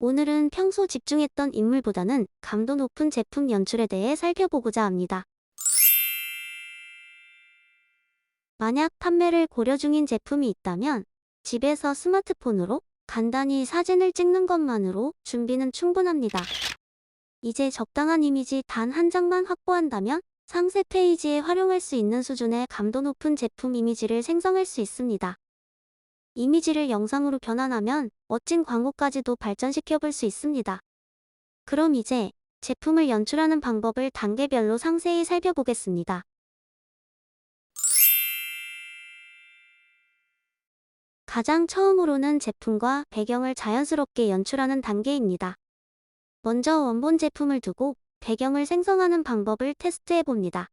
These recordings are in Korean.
오늘은 평소 집중했던 인물보다는 감도 높은 제품 연출에 대해 살펴보고자 합니다. 만약 판매를 고려 중인 제품이 있다면 집에서 스마트폰으로 간단히 사진을 찍는 것만으로 준비는 충분합니다. 이제 적당한 이미지 단 한 장만 확보한다면 상세 페이지에 활용할 수 있는 수준의 감도 높은 제품 이미지를 생성할 수 있습니다. 이미지를 영상으로 변환하면 멋진 광고까지도 발전시켜 볼 수 있습니다. 그럼 이제 제품을 연출하는 방법을 단계별로 상세히 살펴보겠습니다. 가장 처음으로는 제품과 배경을 자연스럽게 연출하는 단계입니다. 먼저 원본 제품을 두고 배경을 생성하는 방법을 테스트해 봅니다.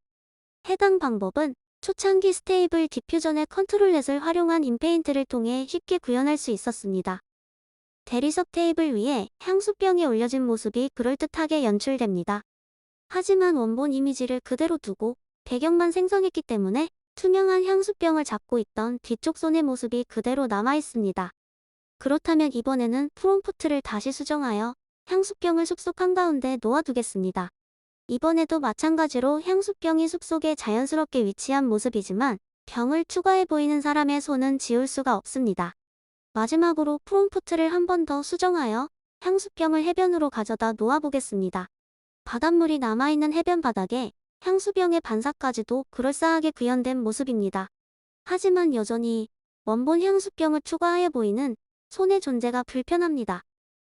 해당 방법은 초창기 스테이블 디퓨전의 컨트롤렛을 활용한 인페인트를 통해 쉽게 구현할 수 있었습니다. 대리석 테이블 위에 향수병이 올려진 모습이 그럴듯하게 연출됩니다. 하지만 원본 이미지를 그대로 두고 배경만 생성했기 때문에 투명한 향수병을 잡고 있던 뒤쪽 손의 모습이 그대로 남아있습니다. 그렇다면 이번에는 프롬프트를 다시 수정하여 향수병을 숲속 한가운데 놓아두겠습니다. 이번에도 마찬가지로 향수병이 숲속에 자연스럽게 위치한 모습이지만 병을 추가해 보이는 사람의 손은 지울 수가 없습니다. 마지막으로 프롬프트를 한 번 더 수정하여 향수병을 해변으로 가져다 놓아보겠습니다. 바닷물이 남아있는 해변 바닥에 향수병의 반사까지도 그럴싸하게 구현된 모습입니다. 하지만 여전히 원본 향수병을 추가하여 보이는 손의 존재가 불편합니다.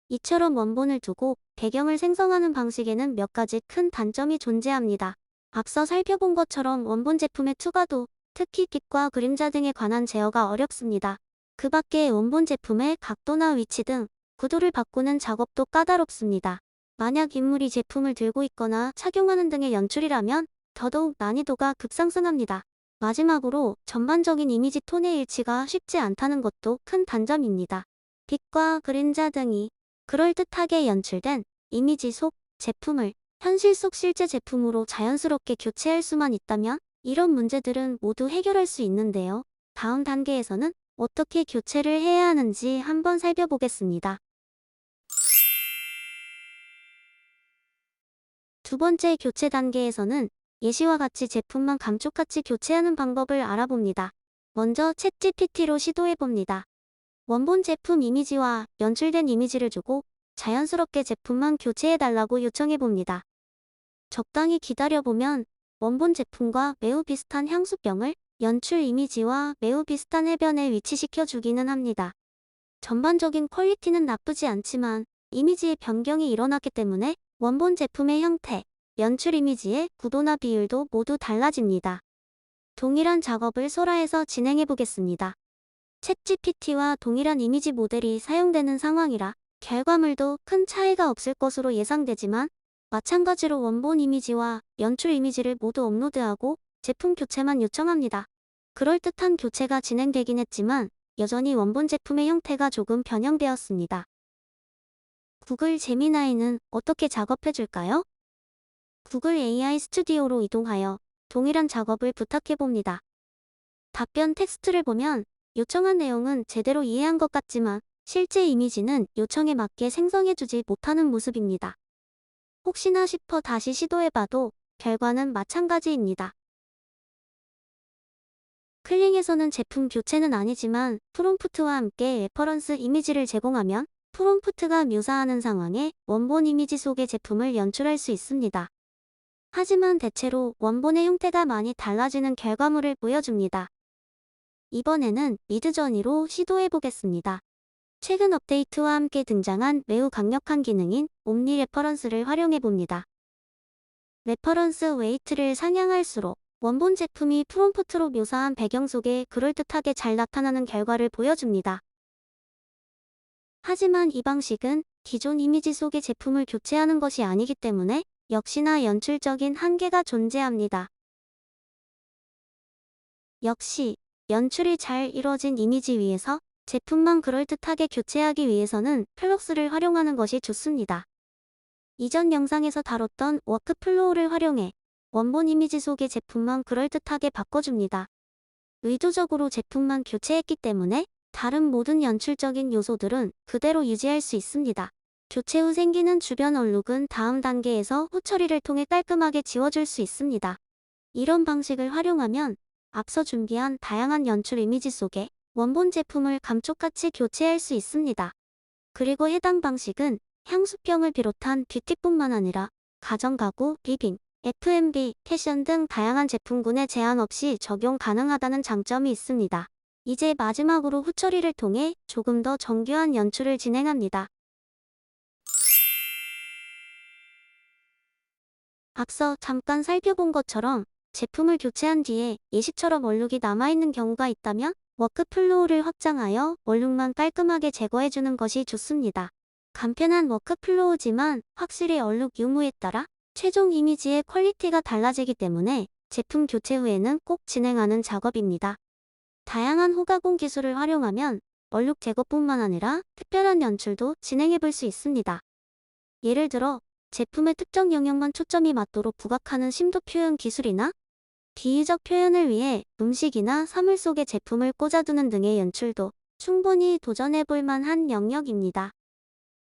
이처럼 원본을 두고 배경을 생성하는 방식에는 몇 가지 큰 단점이 존재합니다. 앞서 살펴본 것처럼 원본 제품의 추가도, 특히 빛과 그림자 등에 관한 제어가 어렵습니다. 그 밖에 원본 제품의 각도나 위치 등 구도를 바꾸는 작업도 까다롭습니다. 만약 인물이 제품을 들고 있거나 착용하는 등의 연출이라면 더더욱 난이도가 급상승합니다. 마지막으로 전반적인 이미지 톤의 일치가 쉽지 않다는 것도 큰 단점입니다. 빛과 그림자 등이 그럴듯하게 연출된 이미지 속 제품을 현실 속 실제 제품으로 자연스럽게 교체할 수만 있다면 이런 문제들은 모두 해결할 수 있는데요. 다음 단계에서는 어떻게 교체를 해야 하는지 한번 살펴보겠습니다. 두 번째 교체 단계에서는 예시와 같이 제품만 감쪽같이 교체하는 방법을 알아봅니다. 먼저 챗GPT로 시도해봅니다. 원본 제품 이미지와 연출된 이미지를 주고 자연스럽게 제품만 교체해달라고 요청해봅니다. 적당히 기다려보면 원본 제품과 매우 비슷한 향수병을 연출 이미지와 매우 비슷한 해변에 위치시켜주기는 합니다. 전반적인 퀄리티는 나쁘지 않지만 이미지의 변경이 일어났기 때문에 원본 제품의 형태, 연출 이미지의 구도나 비율도 모두 달라집니다. 동일한 작업을 소라에서 진행해보겠습니다. 챗GPT와 동일한 이미지 모델이 사용되는 상황이라 결과물도 큰 차이가 없을 것으로 예상되지만 마찬가지로 원본 이미지와 연출 이미지를 모두 업로드하고 제품 교체만 요청합니다. 그럴듯한 교체가 진행되긴 했지만 여전히 원본 제품의 형태가 조금 변형되었습니다. 구글 제미나이는 어떻게 작업해줄까요? 구글 AI 스튜디오로 이동하여 동일한 작업을 부탁해봅니다. 답변 텍스트를 보면 요청한 내용은 제대로 이해한 것 같지만 실제 이미지는 요청에 맞게 생성해주지 못하는 모습입니다. 혹시나 싶어 다시 시도해봐도 결과는 마찬가지입니다. 클링에서는 제품 교체는 아니지만 프롬프트와 함께 레퍼런스 이미지를 제공하면 프롬프트가 묘사하는 상황에 원본 이미지 속의 제품을 연출할 수 있습니다. 하지만 대체로 원본의 형태가 많이 달라지는 결과물을 보여줍니다. 이번에는 미드저니로 시도해보겠습니다. 최근 업데이트와 함께 등장한 매우 강력한 기능인 옴니 레퍼런스를 활용해봅니다. 레퍼런스 웨이트를 상향할수록 원본 제품이 프롬프트로 묘사한 배경 속에 그럴듯하게 잘 나타나는 결과를 보여줍니다. 하지만 이 방식은 기존 이미지 속의 제품을 교체하는 것이 아니기 때문에 역시나 연출적인 한계가 존재합니다. 역시 연출이 잘 이루어진 이미지 위에서 제품만 그럴듯하게 교체하기 위해서는 플럭스를 활용하는 것이 좋습니다. 이전 영상에서 다뤘던 워크플로우를 활용해 원본 이미지 속의 제품만 그럴듯하게 바꿔줍니다. 의도적으로 제품만 교체했기 때문에 다른 모든 연출적인 요소들은 그대로 유지할 수 있습니다. 교체 후 생기는 주변 얼룩은 다음 단계에서 후 처리를 통해 깔끔하게 지워줄 수 있습니다. 이런 방식을 활용하면 앞서 준비한 다양한 연출 이미지 속에 원본 제품을 감쪽같이 교체할 수 있습니다. 그리고 해당 방식은 향수병을 비롯한 뷰티뿐만 아니라 가정가구, 리빙, F&B, 패션 등 다양한 제품군에 제한 없이 적용 가능하다는 장점이 있습니다. 이제 마지막으로 후처리를 통해 조금 더 정교한 연출을 진행합니다. 앞서 잠깐 살펴본 것처럼 제품을 교체한 뒤에 예시처럼 얼룩이 남아있는 경우가 있다면 워크플로우를 확장하여 얼룩만 깔끔하게 제거해주는 것이 좋습니다. 간편한 워크플로우지만 확실히 얼룩 유무에 따라 최종 이미지의 퀄리티가 달라지기 때문에 제품 교체 후에는 꼭 진행하는 작업입니다. 다양한 호가공 기술을 활용하면 얼룩 제거뿐만 아니라 특별한 연출도 진행해볼 수 있습니다. 예를 들어 제품의 특정 영역만 초점이 맞도록 부각하는 심도 표현 기술이나 비유적 표현을 위해 음식이나 사물 속에 제품을 꽂아두는 등의 연출도 충분히 도전해볼 만한 영역입니다.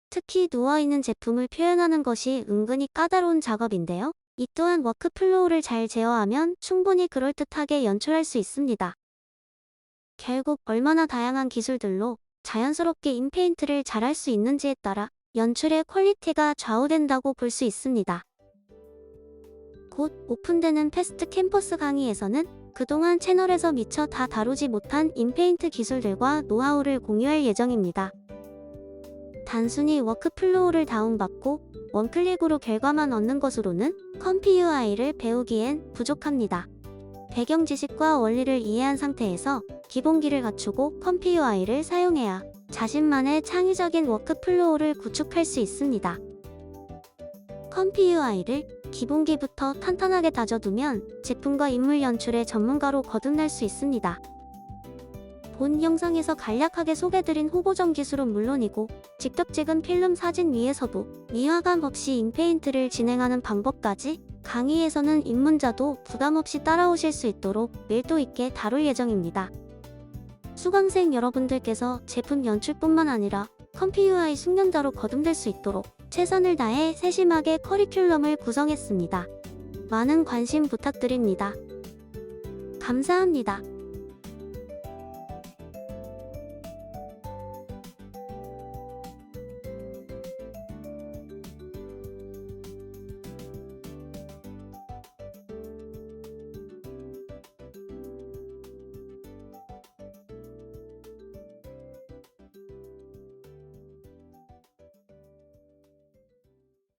특히 누워있는 제품을 표현하는 것이 은근히 까다로운 작업인데요. 이 또한 워크플로우를 잘 제어하면 충분히 그럴듯하게 연출할 수 있습니다. 결국 얼마나 다양한 기술들로 자연스럽게 인페인트를 잘할 수 있는지에 따라 연출의 퀄리티가 좌우된다고 볼 수 있습니다. 곧 오픈되는 패스트 캠퍼스 강의에서는 그동안 채널에서 미처 다 다루지 못한 인페인트 기술들과 노하우를 공유할 예정입니다. 단순히 워크플로우를 다운받고 원클릭으로 결과만 얻는 것으로는 컴피 UI를 배우기엔 부족합니다. 배경 지식과 원리를 이해한 상태에서 기본기를 갖추고 컴피 UI를 사용해야 자신만의 창의적인 워크플로우를 구축할 수 있습니다. 컴피 UI를 기본기부터 탄탄하게 다져두면 제품과 인물 연출의 전문가로 거듭날 수 있습니다. 본 영상에서 간략하게 소개드린 후보정 기술은 물론이고 직접 찍은 필름 사진 위에서도 미화감 없이 인페인트를 진행하는 방법까지 강의에서는 입문자도 부담없이 따라오실 수 있도록 밀도 있게 다룰 예정입니다. 수강생 여러분들께서 제품 연출뿐만 아니라 컴피 UI 숙련자로 거듭될 수 있도록 최선을 다해 세심하게 커리큘럼을 구성했습니다. 많은 관심 부탁드립니다. 감사합니다.